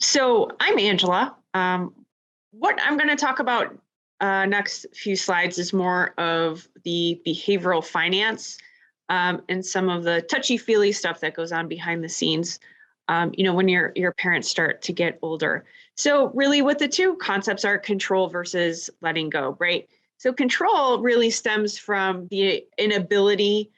So I'm Angela. What I'm going to talk about next few slides is more of the behavioral finance and some of the touchy-feely stuff that goes on behind the scenes. When your parents start to get older. So really, what the two concepts are: control versus letting go, right? So control really stems from the inability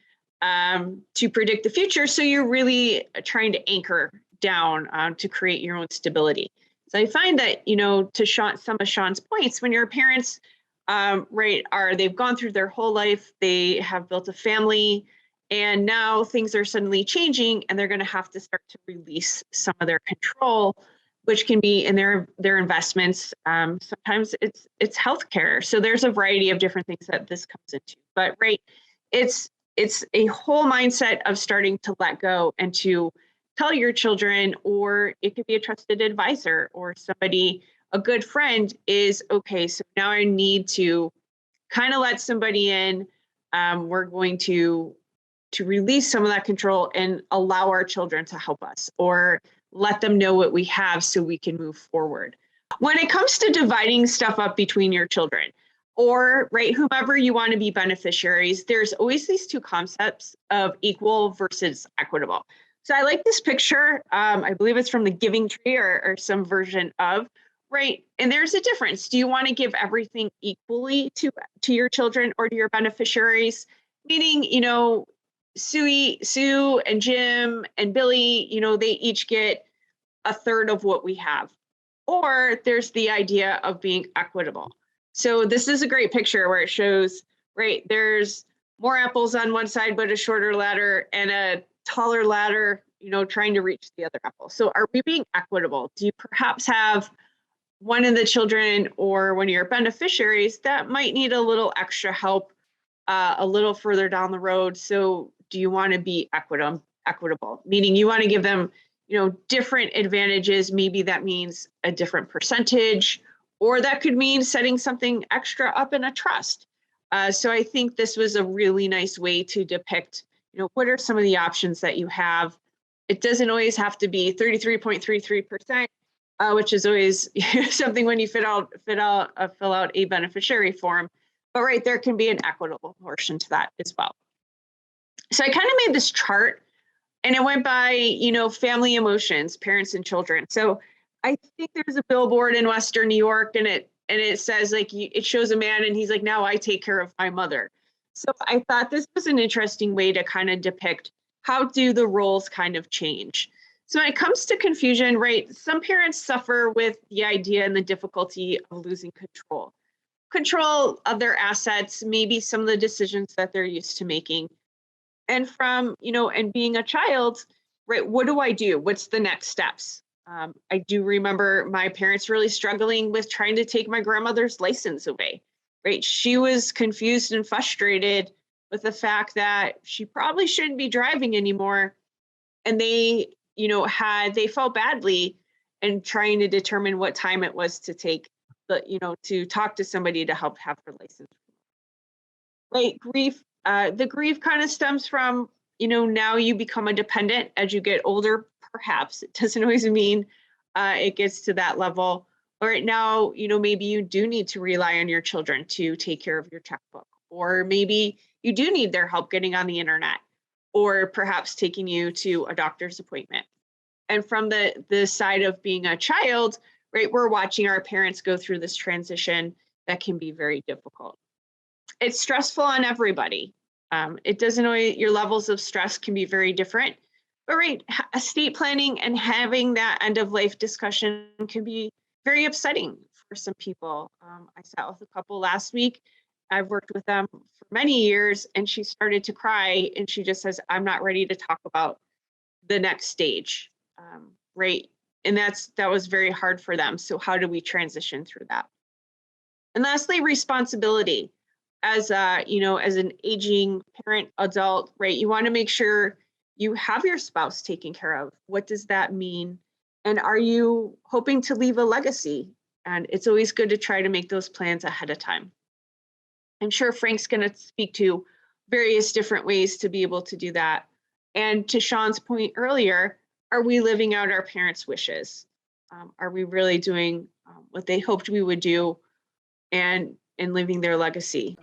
to predict the future. So you're really trying to anchor down to create your own stability. So I find that, to some of Sean's points, when your parents, right, they've gone through their whole life, they have built a family, and now things are suddenly changing, and they're going to have to start to release some of their control, which can be in their investments. Sometimes it's healthcare. So there's a variety of different things that this comes into. But right, it's it's a whole mindset of starting to let go and to tell your children, or it could be a trusted advisor or somebody, a good friend, is okay. So now I need to kind of let somebody in. We're going to release some of that control and allow our children to help us, or let them know what we have so we can move forward. When it comes to dividing stuff up between your children, or right, whomever you want to be beneficiaries, there's always these two concepts of equal versus equitable. So I like this picture. I believe it's from the Giving Tree, or some version of, right? And there's a difference. Do you want to give everything equally to your children or to your beneficiaries? Meaning, Sue and Jim and Billy, they each get a third of what we have. Or there's the idea of being equitable. So this is a great picture where it shows, right, there's more apples on one side, but a shorter ladder, and a taller ladder, trying to reach the other apple. So are we being equitable? Do you perhaps have one of the children or one of your beneficiaries that might need a little extra help a little further down the road? So do you want to be equitable, meaning you want to give them, different advantages? Maybe that means a different percentage, or that could mean setting something extra up in a trust. So I think this was a really nice way to depict, what are some of the options that you have. It doesn't always have to be 33.33%, which is always something when you fill out a beneficiary form. But right, there can be an equitable portion to that as well. So I kind of made this chart, and it went by, family emotions, parents and children. So I think there's a billboard in Western New York, and it says, like, it shows a man and he's like, now I take care of my mother. So I thought this was an interesting way to kind of depict how do the roles kind of change. So when it comes to confusion, right, some parents suffer with the idea and the difficulty of losing control of their assets, maybe some of the decisions that they're used to making. And and being a child, right, what do I do? What's the next steps? I do remember my parents really struggling with trying to take my grandmother's license away, right? She was confused and frustrated with the fact that she probably shouldn't be driving anymore. And they felt badly and trying to determine what time it was to take to talk to somebody to help have her license. Right, grief. The grief kind of stems from, now you become a dependent as you get older. Perhaps it doesn't always mean it gets to that level. Or right now, maybe you do need to rely on your children to take care of your checkbook, or maybe you do need their help getting on the internet, or perhaps taking you to a doctor's appointment. And from the side of being a child, right, we're watching our parents go through this transition that can be very difficult. It's stressful on everybody. It doesn't always, your levels of stress can be very different. But right, estate planning and having that end of life discussion can be very upsetting for some people. I sat with a couple last week. I've worked with them for many years, and she started to cry, and she just says, I'm not ready to talk about the next stage. Right. And that was very hard for them. So how do we transition through that? And lastly, responsibility. As as an aging parent, adult, right, you want to make sure you have your spouse taken care of. What does that mean? And are you hoping to leave a legacy? And it's always good to try to make those plans ahead of time. I'm sure Frank's going to speak to various different ways to be able to do that. And to Sean's point earlier, are we living out our parents' wishes? Are we really doing what they hoped we would do and leaving their legacy?